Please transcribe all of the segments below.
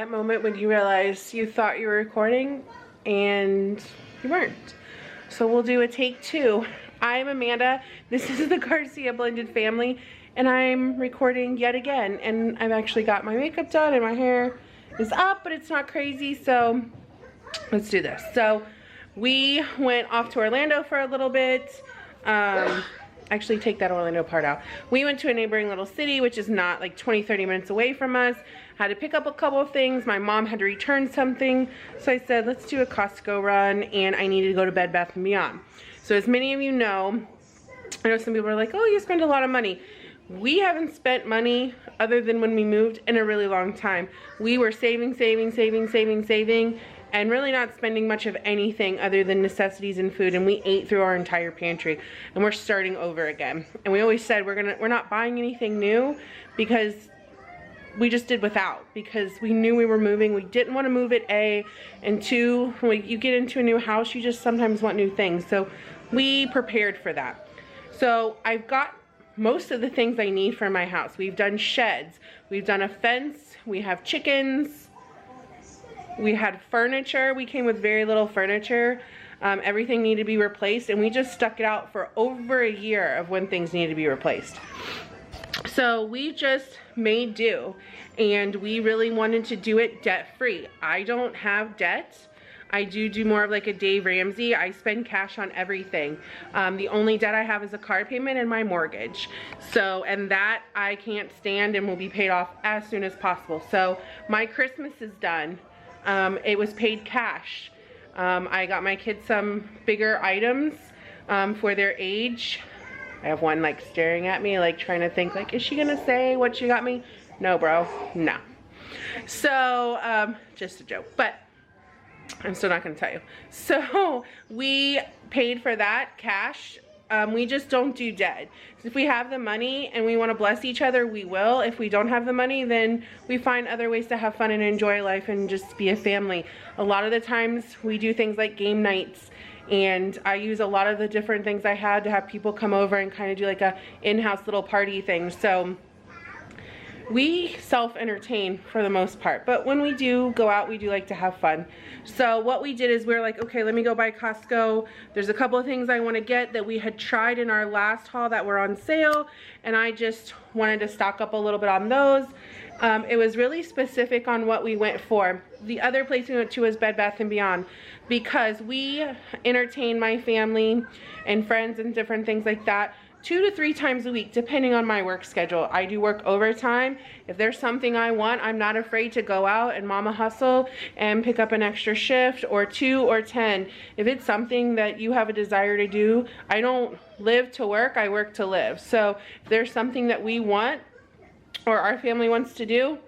that moment when you realize you thought you were recording and you weren't. So we'll do a take two. I'm Amanda. This is the Garcia Blended Family, and I'm recording yet again. And I've actually got my makeup done and my hair is up, but it's not crazy, so let's do this. So we went off to Orlando for a little bit. Actually, take that Orlando part out. We went to a neighboring little city, which is not like 20-30 minutes away from us. Had to pick up a couple of things. My mom had to return something. So I said, let's do a Costco run, and I needed to go to Bed Bath & Beyond. So as many of you know, I know some people are like, oh, you spend a lot of money. We haven't spent money other than when we moved in a really long time. We were saving, and really not spending much of anything other than necessities and food, and we ate through our entire pantry, and we're starting over again. And we always said we're not buying anything new because we just did without, because we knew we were moving. We didn't want to move it, A, and 2, when you get into a new house, you just sometimes want new things. So we prepared for that. So I've got most of the things I need for my house. We've done sheds, we've done a fence, we have chickens, we had furniture. We came with very little furniture. Everything needed to be replaced, and we just stuck it out for over a year of when things needed to be replaced. So we just made do, and we really wanted to do it debt-free. I don't have debt. I do more of like a Dave Ramsey. I spend cash on everything. The only debt I have is a car payment and my mortgage. So, and that I can't stand and will be paid off as soon as possible. So my Christmas is done. It was paid cash. I got my kids some bigger items for their age. I have one like staring at me, like trying to think like, is she gonna say what she got me? No, bro, no. So, just a joke, but I'm still not gonna tell you. So we paid for that cash. We just don't do debt. So if we have the money and we want to bless each other, we will. If we don't have the money, then we find other ways to have fun and enjoy life and just be a family. A lot of the times we do things like game nights, and I use a lot of the different things I had to have people come over and kind of do like a in-house little party thing. So we self-entertain for the most part, but when we do go out, we do like to have fun. So what we did is we're like, okay, let me go by Costco. There's a couple of things I want to get that we had tried in our last haul that were on sale, and I just wanted to stock up a little bit on those. It was really specific on what we went for. The other place we went to was Bed Bath & Beyond, because we entertain my family and friends and different things like that 2 to 3 times a week, depending on my work schedule. I do work overtime. If there's something I want, I'm not afraid to go out and mama hustle and pick up an extra shift or 2 or 10. If it's something that you have a desire to do, I don't live to work, I work to live. So if there's something that we want or our family wants to do,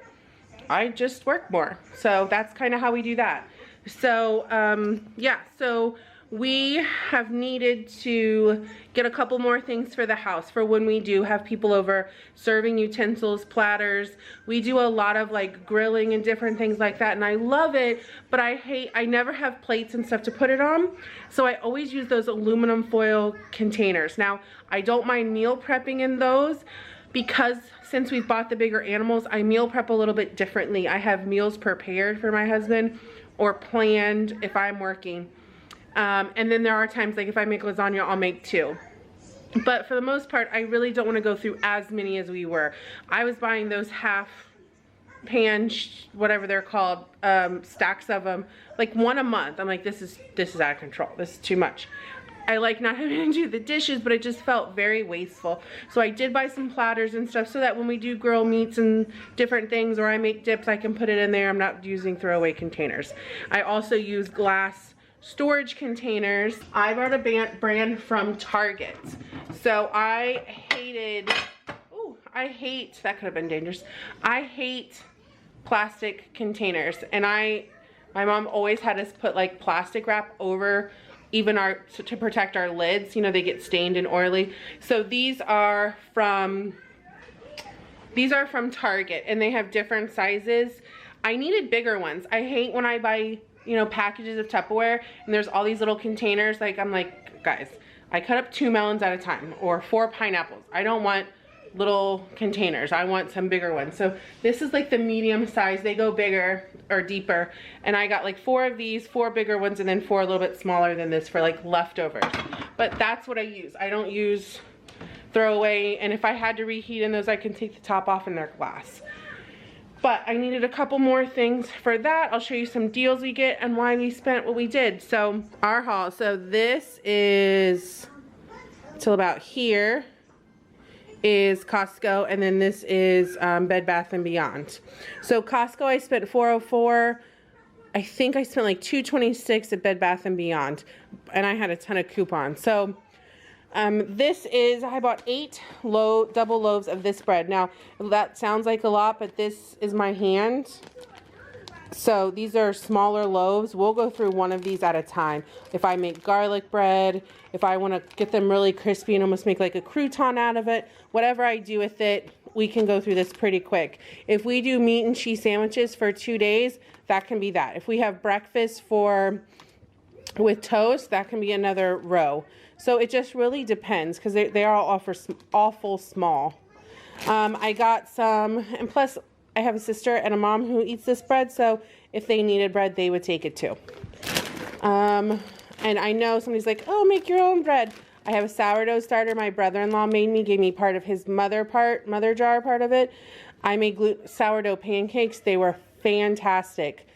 I just work more. So that's kind of how we do that. So yeah, so we have needed to get a couple more things for the house for when we do have people over, serving utensils, platters. We do a lot of like grilling and different things like that, and I love it, but I never have plates and stuff to put it on, so I always use those aluminum foil containers. Now, I don't mind meal prepping in those, because since we've bought the bigger animals, I meal prep a little bit differently. I have meals prepared for my husband or planned if I'm working. And then there are times like if I make lasagna, I'll make 2. But for the most part, I really don't want to go through as many as we were. I was buying those half pan, whatever they're called, stacks of them, like 1 a month. I'm like, this is out of control. This is too much. I like not having to do the dishes, but it just felt very wasteful. So I did buy some platters and stuff so that when we do grill meats and different things, or I make dips, I can put it in there. I'm not using throwaway containers. I also use glass storage containers. I bought a brand from Target. So I hate, that could have been dangerous. I hate plastic containers, and my mom always had us put like plastic wrap over even to protect our lids. You know, they get stained and oily. So these are from Target, and they have different sizes. I needed bigger ones. I hate when I buy, you know, packages of Tupperware and there's all these little containers. Like, I'm like, guys, I cut up 2 melons at a time or 4 pineapples. I don't want little containers. I want some bigger ones. So this is like the medium size. They go bigger or deeper. And I got like 4 of these, 4 bigger ones, and then 4 a little bit smaller than this for like leftovers. But that's what I use. I don't use throwaway. And if I had to reheat in those, I can take the top off and they're glass. But I needed a couple more things for that. I'll show you some deals we get and why we spent what we did. So our haul. So this is till about here is Costco, and then this is Bed Bath & Beyond. So Costco I spent $404. I think I spent like $226 at Bed Bath & Beyond, and I had a ton of coupons. So this is, I bought 8 double loaves of this bread. Now that sounds like a lot, but this is my hand. So these are smaller loaves. We'll go through one of these at a time. If I make garlic bread, if I want to get them really crispy and almost make like a crouton out of it, whatever I do with it, we can go through this pretty quick. If we do meat and cheese sandwiches for 2 days, that can be that. If we have breakfast with toast, that can be another row. So it just really depends because they are all awful small. I got some, and plus I have a sister and a mom who eats this bread, so if they needed bread, they would take it too. And I know somebody's like, oh, make your own bread. I have a sourdough starter my brother-in-law made me, gave me part of his mother jar part of it. I made sourdough pancakes. They were fantastic.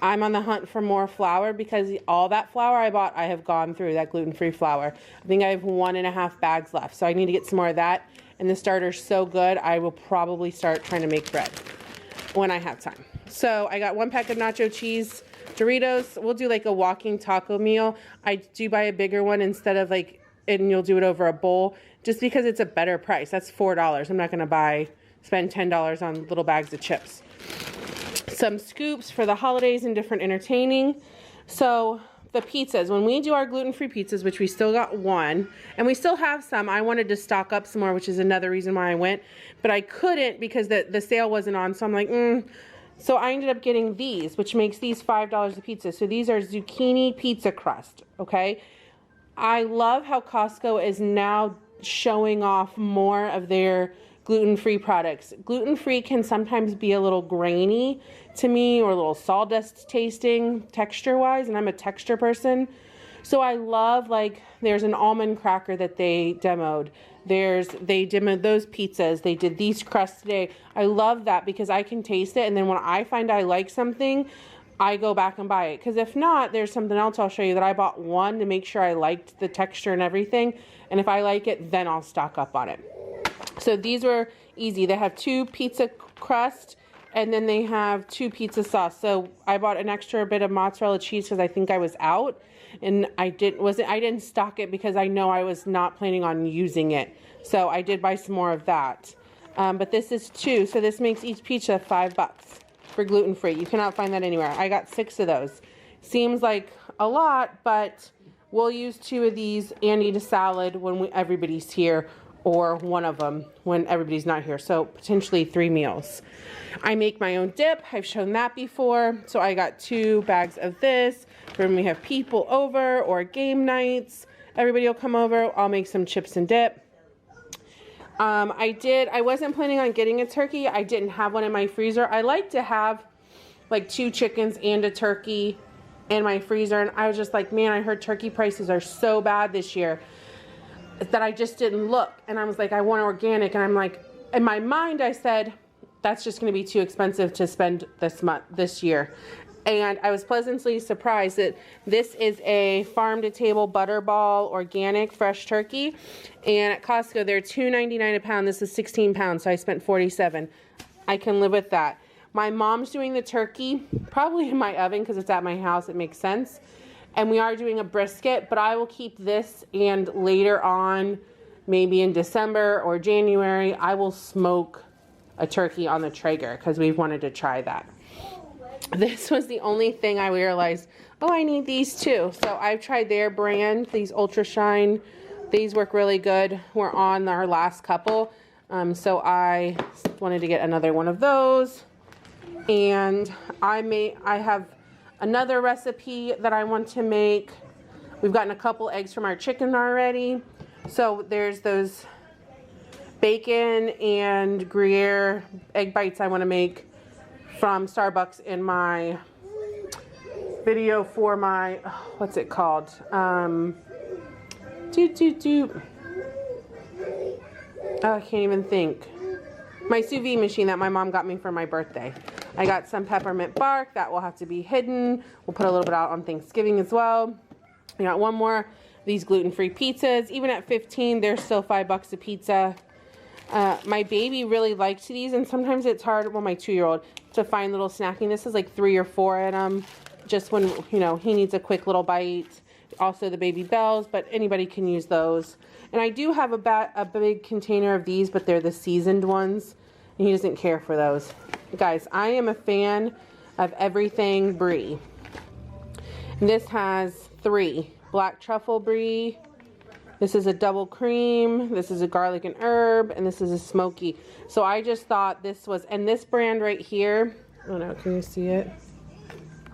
I'm on the hunt for more flour because all that flour I bought, I have gone through, that gluten-free flour. I think I have 1.5 bags left, so I need to get some more of that. And the starter's so good, I will probably start trying to make bread when I have time. So I got 1 pack of nacho cheese Doritos. We'll do like a walking taco meal. I do buy a bigger one instead of like, and you'll do it over a bowl just because it's a better price. That's $4. I'm not gonna spend $10 on little bags of chips. Some scoops for the holidays and different entertaining. So the pizzas, when we do our gluten-free pizzas, which we still got 1, and we still have some, I wanted to stock up some more, which is another reason why I went, but I couldn't because the sale wasn't on, so I'm like, So I ended up getting these, which makes these $5 a pizza. So these are zucchini pizza crust, okay? I love how Costco is now showing off more of their gluten-free products. Gluten-free can sometimes be a little grainy to me or a little sawdust tasting texture-wise, and I'm a texture person. So I love, like, there's an almond cracker that they demoed. They demoed those pizzas. They did these crusts today. I love that because I can taste it, and then when I find I like something, I go back and buy it. Because if not, there's something else I'll show you that I bought 1 to make sure I liked the texture and everything. And if I like it, then I'll stock up on it. So these were easy. They have 2 pizza crust, and then they have 2 pizza sauce. So I bought an extra bit of mozzarella cheese because I think I was out, and I didn't stock it because I know I was not planning on using it. So I did buy some more of that. But this is 2, so this makes each pizza $5 for gluten-free. You cannot find that anywhere. I got 6 of those. Seems like a lot, but we'll use 2 of these and eat a salad when everybody's here, or 1 of them when everybody's not here. So potentially 3 meals. I make my own dip. I've shown that before. So I got 2 bags of this for when we have people over or game nights. Everybody will come over. I'll make some chips and dip. I wasn't planning on getting a turkey. I didn't have one in my freezer. I like to have like 2 chickens and a turkey in my freezer. And I was just like, man, I heard turkey prices are so bad this year that I just didn't look. And I was like, I want organic. And I'm like, in my mind, I said, that's just going to be too expensive to spend this year. And I was pleasantly surprised that this is a farm-to-table butterball organic fresh turkey. And at Costco, they're $2.99 a pound. This is 16 pounds, so I spent $47. I can live with that. My mom's doing the turkey, probably in my oven because it's at my house. It makes sense. And we are doing a brisket, but I will keep this, and later on, maybe in December or January, I will smoke a turkey on the Traeger because we've wanted to try that. This was the only thing I realized, oh, I need these too. So I've tried their brand, these Ultra Shine. These work really good. We're on our last couple. So I wanted to get another one of those. And I have another recipe that I want to make. We've gotten a couple eggs from our chicken already. So there's those bacon and Gruyere egg bites I want to make from Starbucks in my video for my, what's it called? Oh, I can't even think. My sous vide machine that my mom got me for my birthday. I got some peppermint bark that will have to be hidden. We'll put a little bit out on Thanksgiving as well. I got one more. These gluten-free pizzas. Even at 15, they're still $5 a pizza. My baby really liked these, and sometimes it's hard, well, my 2-year-old, to find little snacking. This is like 3 or 4 in them, just when, you know, he needs a quick little bite. Also the Baby Bells, but anybody can use those. And I do have a big container of these, but they're the seasoned ones, and he doesn't care for those. Guys, I am a fan of everything brie. And this has 3. Black truffle brie. This is a double cream. This is a garlic and herb, and this is a smoky. So I just thought this was, and this brand right here, I don't know, can you see it?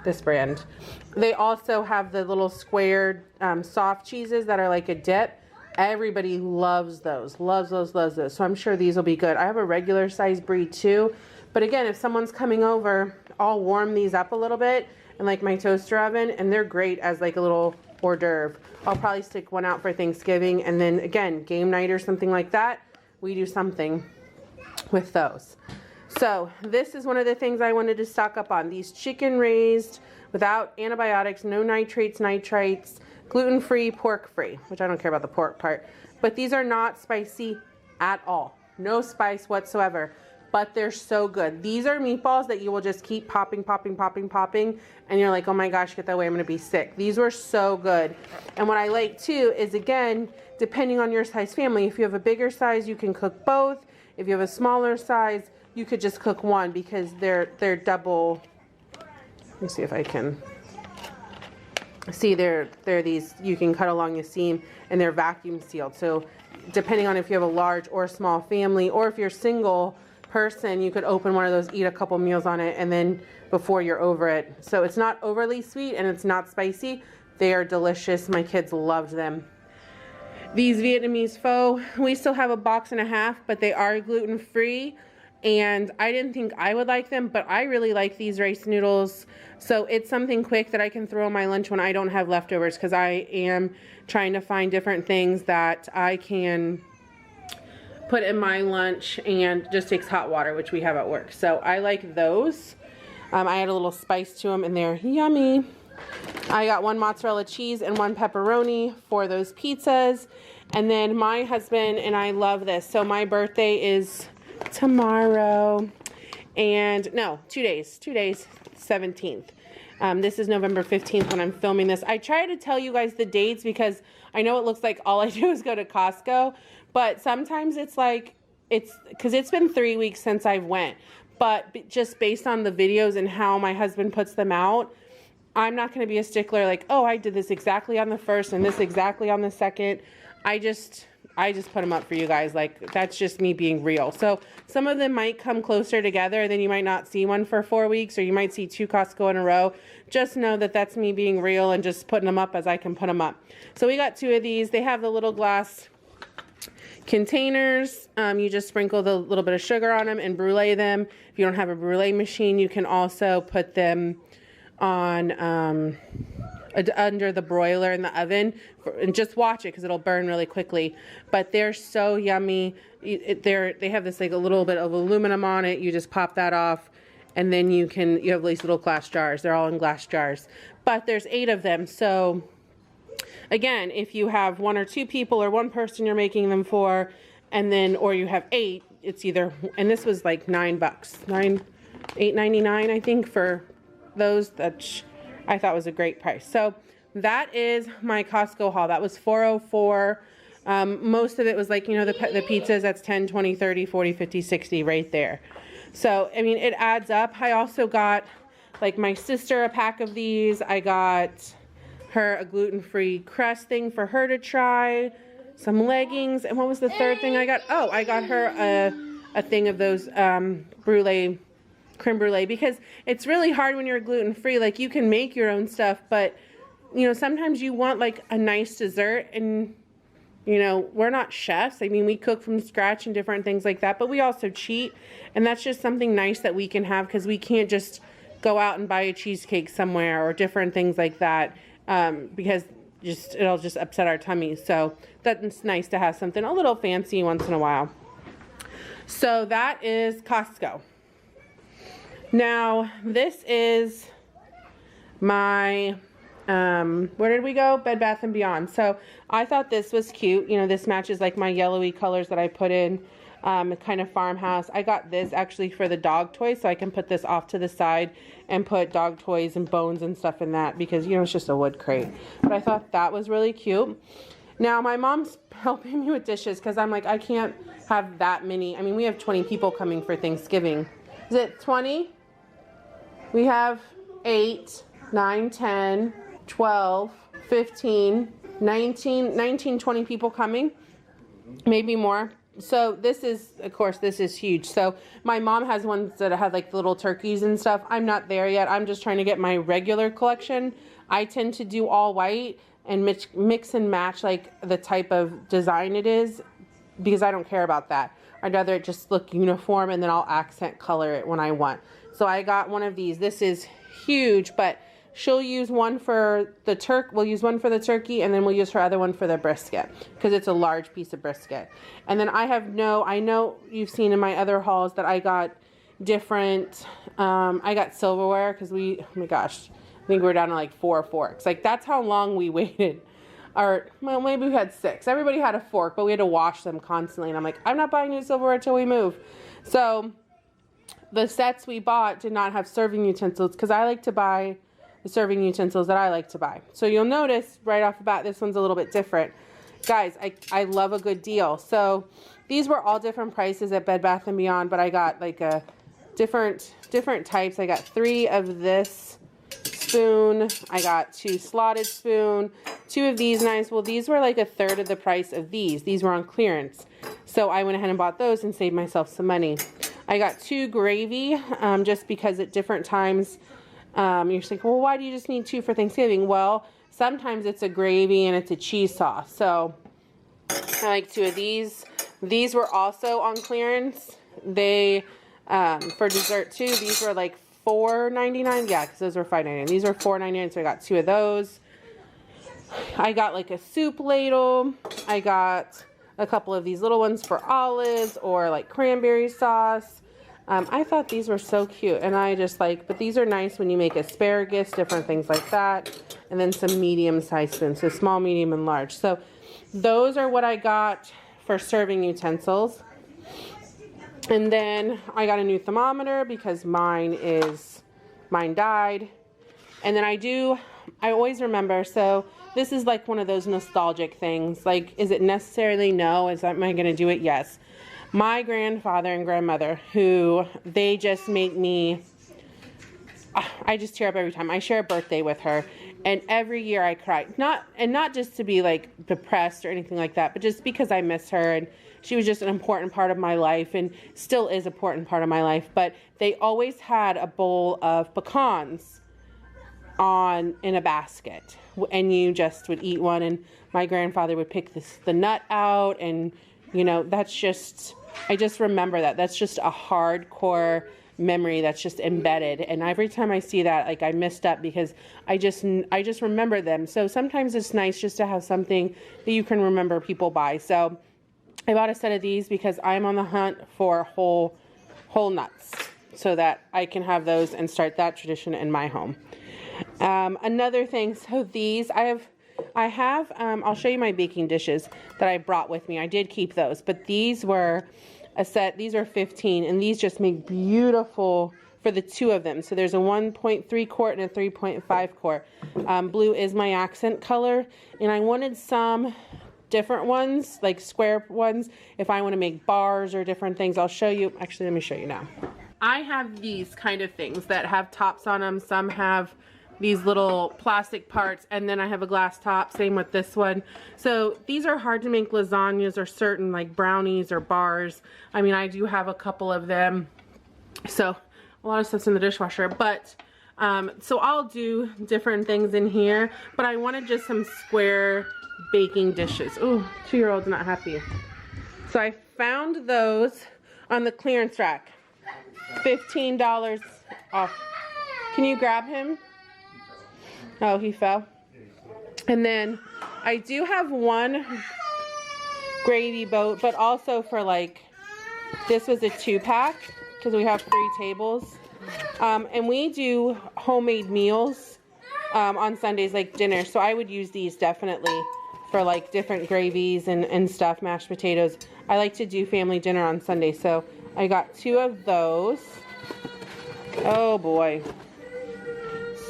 This brand. They also have the little squared soft cheeses that are like a dip. Everybody loves those. Loves those, loves those. So I'm sure these will be good. I have a regular size brie too. But again, if someone's coming over, I'll warm these up a little bit in like my toaster oven, and they're great as like a little hors d'oeuvre. I'll probably stick one out for Thanksgiving, and then again, game night or something like that, we do something with those. So this is one of the things I wanted to stock up on. These chicken raised without antibiotics, no nitrates, gluten-free, pork-free, which I don't care about the pork part. But these are not spicy at all. No spice whatsoever. But they're so good. These are meatballs that you will just keep popping, and you're like, oh my gosh, get that away, I'm gonna be sick. These were so good. And what I like too is, again, depending on your size family, if you have a bigger size, you can cook both. If you have a smaller size, you could just cook one, because they're double. Let me see if I can. See, they're these, you can cut along the seam, and they're vacuum sealed. So depending on if you have a large or small family, or if you're single person, you could open one of those, eat a couple meals on it, and then before you're over it. So it's not overly sweet, and it's not spicy. They are delicious. My kids loved them. These Vietnamese pho, we still have a box and a half, but they are gluten-free, and I didn't think I would like them, but I really like these rice noodles. So it's something quick that I can throw in my lunch when I don't have leftovers, because I am trying to find different things that I can put in my lunch, and just takes hot water, which we have at work. So I like those. I add a little spice to them, and they're yummy. I got 1 mozzarella cheese and 1 pepperoni for those pizzas. And then my husband and I love this. So my birthday is tomorrow, and no, 2 days, 17th. This is November 15th when I'm filming this. I try to tell you guys the dates, because I know it looks like all I do is go to Costco, but sometimes it's like, because it's been 3 weeks since I've went, but just based on the videos and how my husband puts them out, I'm not going to be a stickler like, oh, I did this exactly on the 1st and this exactly on the 2nd. I just put them up for you guys. Like, that's just me being real. So some of them might come closer together, then you might not see one for 4 weeks, or you might see 2 Costco in a row. Just know that that's me being real and just putting them up as I can put them up. So we got 2 of these. They have the little glass containers. You just sprinkle the little bit of sugar on them and brulee them. If you don't have a brulee machine, you can also put them on under the broiler in the oven, and just watch it, because it'll burn really quickly. But they're so yummy. They have this like a little bit of aluminum on it. You just pop that off, and then you have these little glass jars. They're all in glass jars, but there's 8 of them. So again, if you have 1 or 2 people, or 1 person you're making them for, and then, or you have 8, it's either, and this was like $9, $8.99 I think for those. That I thought was a great price. So that is my Costco haul. That was $404. Most of it was like, you know, the pizzas, that's 10, 20, 30, 40, 50, 60 right there. So, I mean, it adds up. I also got, like, my sister a pack of these. I got her a gluten-free crust thing for her to try, some leggings, and what was the third thing I got? Oh, I got her a thing of those creme brulee, because it's really hard when you're gluten-free. Like, you can make your own stuff, but you know, sometimes you want like a nice dessert, and You know, we're not chefs. I mean, we cook from scratch and different things like that, but we also cheat. And that's just something nice that we can have, because we can't just go out and buy a cheesecake somewhere or different things like that, because it'll just upset our tummies. So that's nice to have something a little fancy once in a while. So that is Costco. Now, this is my, where did we go? Bed Bath & Beyond. So I thought this was cute. You know, this matches like my yellowy colors that I put in, kind of farmhouse. I got this actually for the dog toys, so I can put this off to the side and put dog toys and bones and stuff in that, because, you know, it's just a wood crate. But I thought that was really cute. Now, my mom's helping me with dishes, because I'm like, I can't have that many. I mean, we have 20 people coming for Thanksgiving. Is it 20? We have 8, 9, 10, 12, 15, 19, 20 people coming, maybe more. So this is, of course, this is huge. So my mom has ones that have like little turkeys and stuff. I'm not there yet. I'm just trying to get my regular collection. I tend to do all white and mix and match like the type of design it is, because I don't care about that. I'd rather it just look uniform, and then I'll accent color it when I want. So I got one of these. This is huge, but she'll use one for the we'll use one for the turkey, and then we'll use her other one for the brisket, because it's a large piece of brisket. And then I know you've seen in my other hauls that I got different, I got silverware, because oh my gosh, I think we're down to like 4 forks. Like, that's how long we waited. Or, well, maybe we had 6. Everybody had a fork, but we had to wash them constantly. And I'm like, I'm not buying new silverware until we move. So the sets we bought did not have serving utensils, because I like to buy the serving utensils that I like to buy. So you'll notice right off the bat, this one's a little bit different. Guys, I love a good deal. So these were all different prices at Bed Bath & Beyond, but I got like a different types. I got 3 of this spoon. I got 2 slotted spoon, 2 of these knives. Well, these were like a third of the price of these. These were on clearance. So I went ahead and bought those and saved myself some money. I got 2 gravy, just because at different times, you're just like, well, why do you just need 2 for Thanksgiving? Well, sometimes it's a gravy and it's a cheese sauce. So I like 2 of these. These were also on clearance. They, for dessert too, these were like $4.99. Yeah, because those were $5.99. These were $4.99, so I got 2 of those. I got like a soup ladle. I got a couple of these little ones for olives or like cranberry sauce. I thought these were so cute, and I just like, but these are nice when you make asparagus, different things like that. And then some medium-sized spoons, so small, medium, and large. So those are what I got for serving utensils. And then I got a new thermometer, because mine died. And then I always remember, so this is like one of those nostalgic things. Like, is it necessarily? No. Am I going to do it? Yes. My grandfather and grandmother, who they just make me, I just tear up every time. I share a birthday with her, and every year I cry. Not just to be like depressed or anything like that, but just because I miss her, and she was just an important part of my life, and still is an important part of my life. But they always had a bowl of pecans in a basket, and you just would eat one, and my grandfather would pick the nut out, and you know, that's just, I just remember that. That's just a hardcore memory that's just embedded. And every time I see that, like, I messed up, because I just remember them. So sometimes it's nice just to have something that you can remember people by. So I bought a set of these because I'm on the hunt for whole nuts, so that I can have those and start that tradition in my home. Another thing, so these I have, I'll show you my baking dishes that I brought with me. I did keep those, but these were a set. These are 15, and these just make beautiful for the 2 of them. So there's a 1.3 quart and a 3.5 quart. Blue is my accent color, and I wanted some different ones, like square ones, if I want to make bars or different things. I'll show you. Actually, let me show you now. I have these kind of things that have tops on them. Some have these little plastic parts, and then I have a glass top. Same with this one. So these are hard to make lasagnas or certain like brownies or bars. I mean, I do have a couple of them. So a lot of stuff's in the dishwasher, but so I'll do different things in here, but I wanted just some square baking dishes. Ooh, 2-year-old's not happy. So I found those on the clearance rack. $15 off. Can you grab him? Oh, he fell. And then I do have one gravy boat, but also for like, this was a 2-pack because we have 3 tables. And we do homemade meals on Sundays, like dinner. So I would use these definitely for like different gravies and stuff, mashed potatoes. I like to do family dinner on Sunday. So I got 2 of those. Oh boy.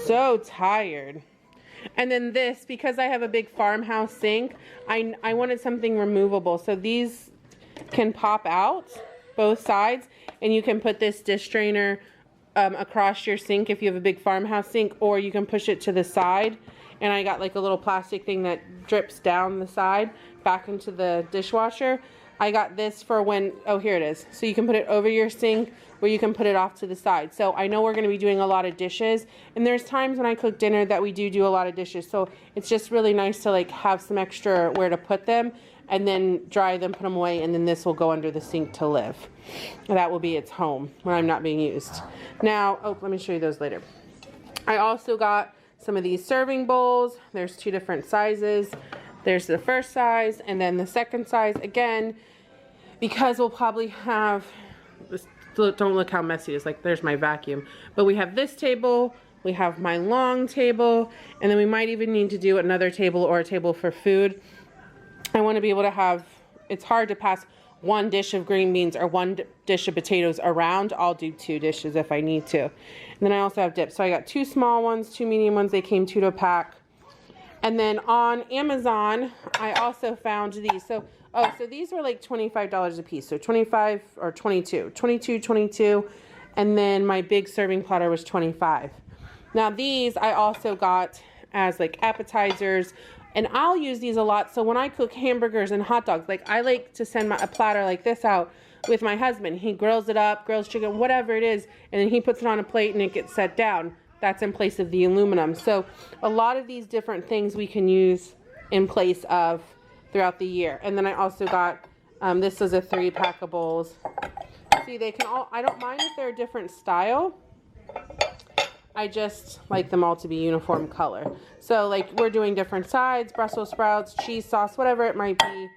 So tired. And then this, because I have a big farmhouse sink, I wanted something removable. So these can pop out both sides, and you can put this dish drainer across your sink if you have a big farmhouse sink, or you can push it to the side. And I got like a little plastic thing that drips down the side back into the dishwasher. I got this for when, oh, here it is. So you can put it over your sink, or you can put it off to the side. So I know we're going to be doing a lot of dishes, and there's times when I cook dinner that we do a lot of dishes. So it's just really nice to like have some extra where to put them, and then dry them, put them away, and then this will go under the sink to live. That will be its home when I'm not being used. Now, oh, let me show you those later. I also got some of these serving bowls. There's 2 different sizes. There's the first size and then the second size. Again, because we'll probably have, don't look how messy it is. Like, there's my vacuum. But we have this table, we have my long table, and then we might even need to do another table or a table for food. I want to be able to have, it's hard to pass 1 dish of green beans or 1 dish of potatoes around. I'll do 2 dishes if I need to. And then I also have dips. So I got 2 small ones, 2 medium ones. They came 2 to a pack. And then on Amazon, I also found these. So these were like $25 a piece. So 25 or 22, 22. And then my big serving platter was 25. Now these I also got as like appetizers. And I'll use these a lot. So when I cook hamburgers and hot dogs, like I like to send a platter like this out with my husband. He grills it up, grills chicken, whatever it is, and then he puts it on a plate and it gets set down. That's in place of the aluminum. So a lot of these different things we can use in place of throughout the year. And then I also got, this was a 3-pack of bowls. See, they can all, I don't mind if they're a different style. I just like them all to be uniform color. So like we're doing different sides, Brussels sprouts, cheese sauce, whatever it might be.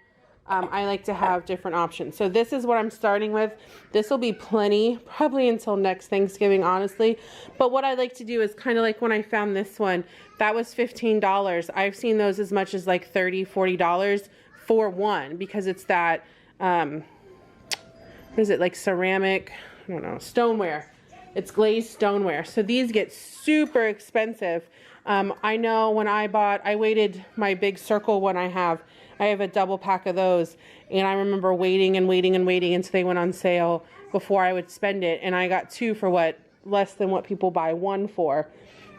I like to have different options. So this is what I'm starting with. This will be plenty, probably until next Thanksgiving, honestly. But what I like to do is kind of like when I found this one, that was $15. I've seen those as much as like $30, $40 for one, because it's that, what is it, like ceramic, I don't know, stoneware. It's glazed stoneware. So these get super expensive. I know when I waited my big circle one I have a double pack of those, and I remember waiting until they went on sale before I would spend it, and I got 2 for what, less than what people buy 1 for.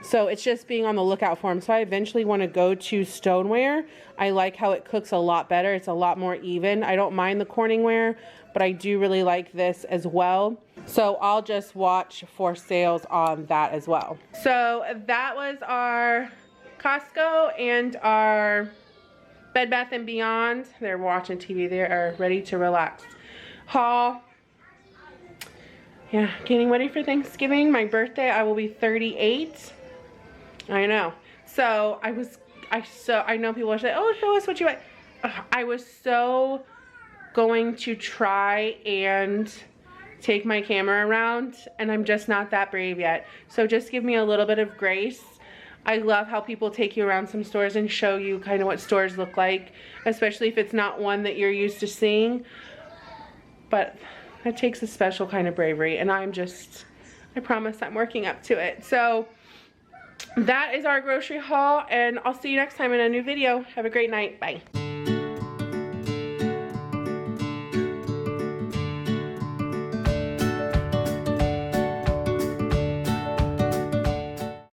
So it's just being on the lookout for them. So I eventually want to go to stoneware. I like how it cooks a lot better. It's a lot more even. I don't mind the Corningware, but I do really like this as well. So I'll just watch for sales on that as well. So that was our Costco and our Bed Bath & Beyond. They're watching TV. They are ready to relax. Haul. Yeah, getting ready for Thanksgiving. My birthday, I will be 38. I know. So I know people are saying, oh, show us what you want. I was so going to try and take my camera around, and I'm just not that brave yet. So just give me a little bit of grace. I love how people take you around some stores and show you kind of what stores look like, especially if it's not one that you're used to seeing. But that takes a special kind of bravery, and I promise I'm working up to it. So that is our grocery haul, and I'll see you next time in a new video. Have a great night. Bye.